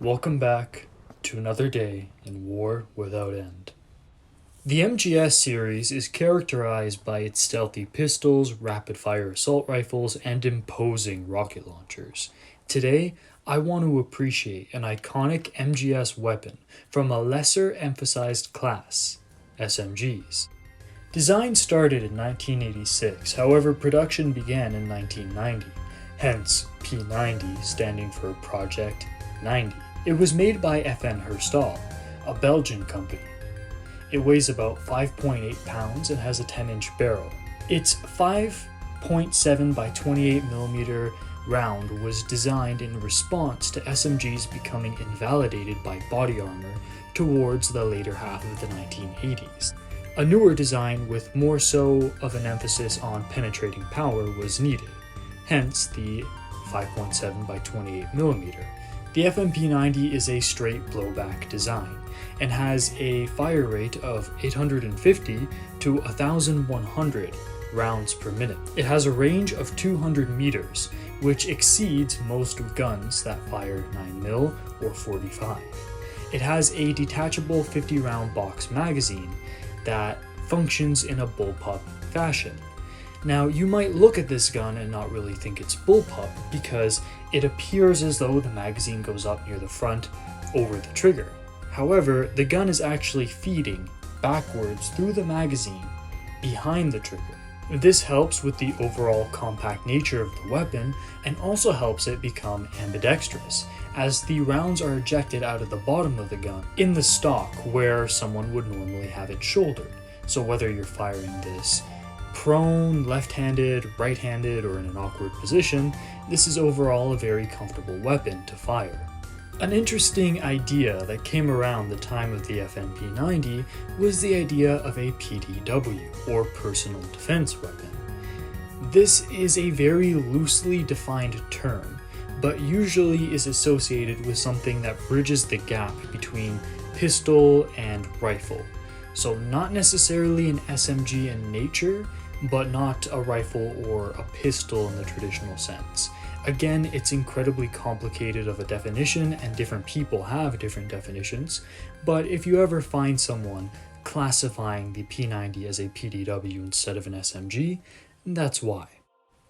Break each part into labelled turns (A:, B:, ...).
A: Welcome back to another day in War Without End. The MGS series is characterized by its stealthy pistols, rapid-fire assault rifles, and imposing rocket launchers. Today, I want to appreciate an iconic MGS weapon from a lesser emphasized class, SMGs. Design started in 1986, however production began in 1990, hence P90 standing for Project 90. It was made by FN Herstal, a Belgian company. It weighs about 5.8 pounds and has a 10-inch barrel. Its 5.7 by 28mm round was designed in response to SMGs becoming invalidated by body armor towards the later half of the 1980s. A newer design with more so of an emphasis on penetrating power was needed, hence the 5.7 by 28mm. The FMP90 is a straight blowback design and has a fire rate of 850 to 1,100 rounds per minute. It has a range of 200 meters, which exceeds most guns that fire 9mm or 45. It has a detachable 50-round box magazine that functions in a bullpup fashion. Now, you might look at this gun and not really think it's bullpup because it appears as though the magazine goes up near the front over the trigger. However, the gun is actually feeding backwards through the magazine behind the trigger. This helps with the overall compact nature of the weapon and also helps it become ambidextrous, as the rounds are ejected out of the bottom of the gun in the stock where someone would normally have it shouldered. So whether you're firing this prone, left-handed, right-handed, or in an awkward position, this is overall a very comfortable weapon to fire. An interesting idea that came around the time of the FMP90 was the idea of a PDW, or personal defense weapon. This is a very loosely defined term, but usually is associated with something that bridges the gap between pistol and rifle. So not necessarily an SMG in nature, but not a rifle or a pistol in the traditional sense. Again, it's incredibly complicated of a definition and different people have different definitions, but if you ever find someone classifying the P90 as a PDW instead of an SMG, that's why.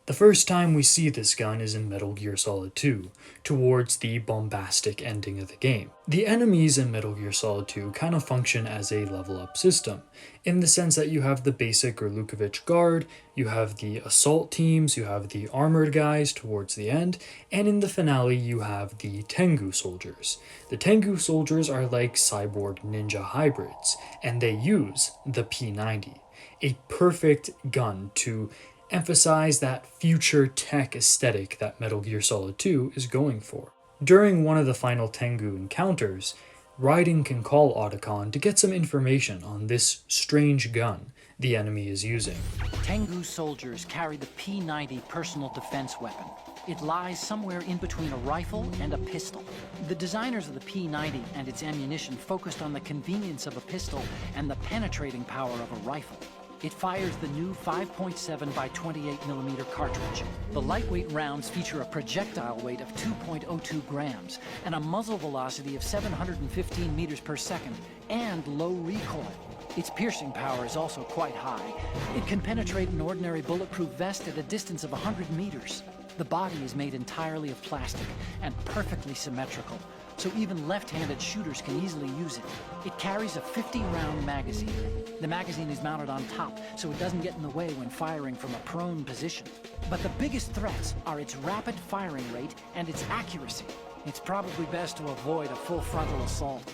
A: The first time we see this gun is in Metal Gear Solid 2, towards the bombastic ending of the game. The enemies in Metal Gear Solid 2 kind of function as a level-up system, in the sense that you have the basic or Lukovich guard, you have the assault teams, you have the armored guys towards the end, and in the finale you have the Tengu soldiers. The Tengu soldiers are like cyborg ninja hybrids, and they use the P90, a perfect gun to emphasize that future tech aesthetic that Metal Gear Solid 2 is going for. During one of the final Tengu encounters, Raiden can call Otacon to get some information on this strange gun the enemy is using.
B: Tengu soldiers carry the P90 personal defense weapon. It lies somewhere in between a rifle and a pistol. The designers of the P90 and its ammunition focused on the convenience of a pistol and the penetrating power of a rifle. It fires the new 5.7 by 28mm cartridge. The lightweight rounds feature a projectile weight of 2.02 grams and a muzzle velocity of 715 meters per second and low recoil. Its piercing power is also quite high. It can penetrate an ordinary bulletproof vest at a distance of 100 meters. The body is made entirely of plastic and perfectly symmetrical, so even left-handed shooters can easily use it. It carries a 50-round magazine. The magazine is mounted on top, so it doesn't get in the way when firing from a prone position. But the biggest threats are its rapid firing rate and its accuracy. It's probably best to avoid a full frontal assault.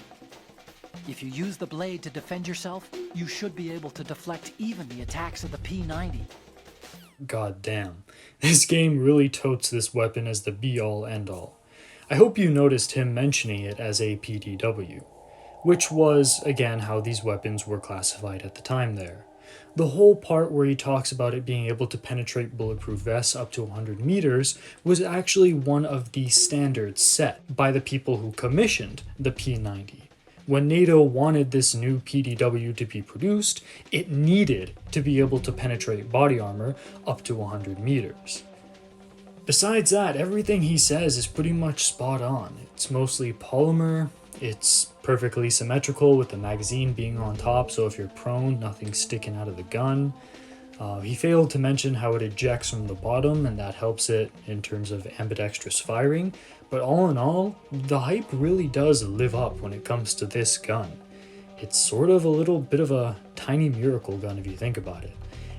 B: If you use the blade to defend yourself, you should be able to deflect even the attacks of the P90.
A: God damn, this game really totes this weapon as the be-all end-all. I hope you noticed him mentioning it as a PDW, which was, again, how these weapons were classified at the time there. The whole part where he talks about it being able to penetrate bulletproof vests up to 100 meters was actually one of the standards set by the people who commissioned the P90. When NATO wanted this new PDW to be produced, it needed to be able to penetrate body armor up to 100 meters. Besides that, everything he says is pretty much spot on. It's mostly polymer, it's perfectly symmetrical with the magazine being on top, so if you're prone, nothing's sticking out of the gun. He failed to mention how it ejects from the bottom, and that helps it in terms of ambidextrous firing, but all in all, the hype really does live up when it comes to this gun. It's sort of a little bit of a tiny miracle gun if you think about it.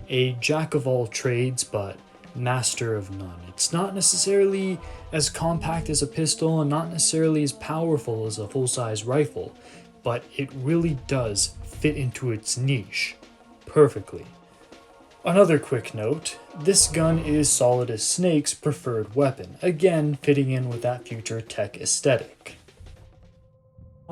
A: A jack of all trades, but master of none. It's not necessarily as compact as a pistol and not necessarily as powerful as a full-size rifle, but it really does fit into its niche perfectly. Another quick note, this gun is Solid as Snake's preferred weapon, again fitting in with that future tech aesthetic.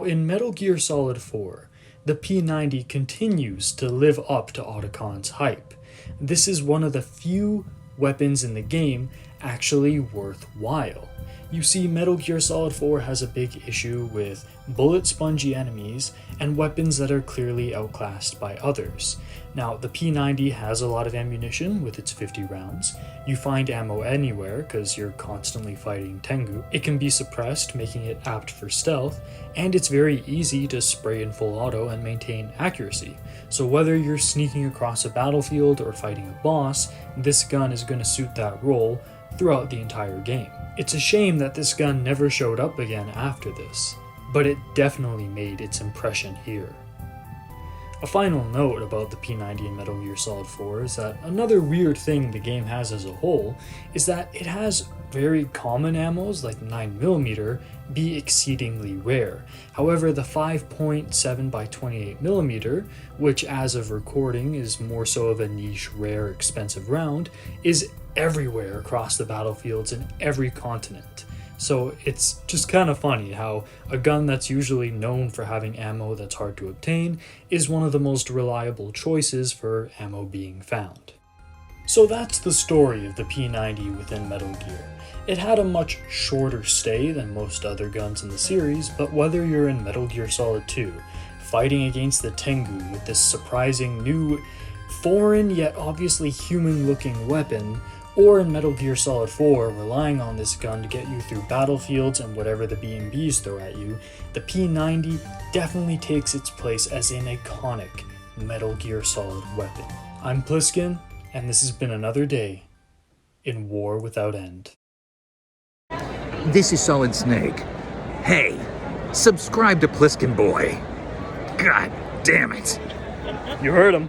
A: In Metal Gear Solid 4, the P90 continues to live up to Otacon's hype. This is one of the few weapons in the game actually worthwhile. You see, Metal Gear Solid 4 has a big issue with bullet spongy enemies and weapons that are clearly outclassed by others. Now, the P90 has a lot of ammunition with its 50 rounds. You find ammo anywhere because you're constantly fighting Tengu. It can be suppressed, making it apt for stealth, and it's very easy to spray in full auto and maintain accuracy. So whether you're sneaking across a battlefield or fighting a boss, this gun is going to suit that role throughout the entire game. It's a shame that this gun never showed up again after this, but it definitely made its impression here. A final note about the P90 in Metal Gear Solid 4 is that another weird thing the game has as a whole is that it has very common ammos like 9mm be exceedingly rare. However, the 5.7x28mm, which as of recording is more so of a niche, rare, expensive round, is everywhere across the battlefields in every continent. So it's just kind of funny how a gun that's usually known for having ammo that's hard to obtain is one of the most reliable choices for ammo being found. So that's the story of the P90 within Metal Gear. It had a much shorter stay than most other guns in the series, but whether you're in Metal Gear Solid 2, fighting against the Tengu with this surprising new, foreign yet obviously human-looking weapon, or in Metal Gear Solid 4, relying on this gun to get you through battlefields and whatever the B&Bs throw at you, the P90 definitely takes its place as an iconic Metal Gear Solid weapon. I'm Pliskin, and this has been another day in War Without End.
C: This is Solid Snake. Hey, subscribe to Pliskin Boy. God damn it.
A: You heard him.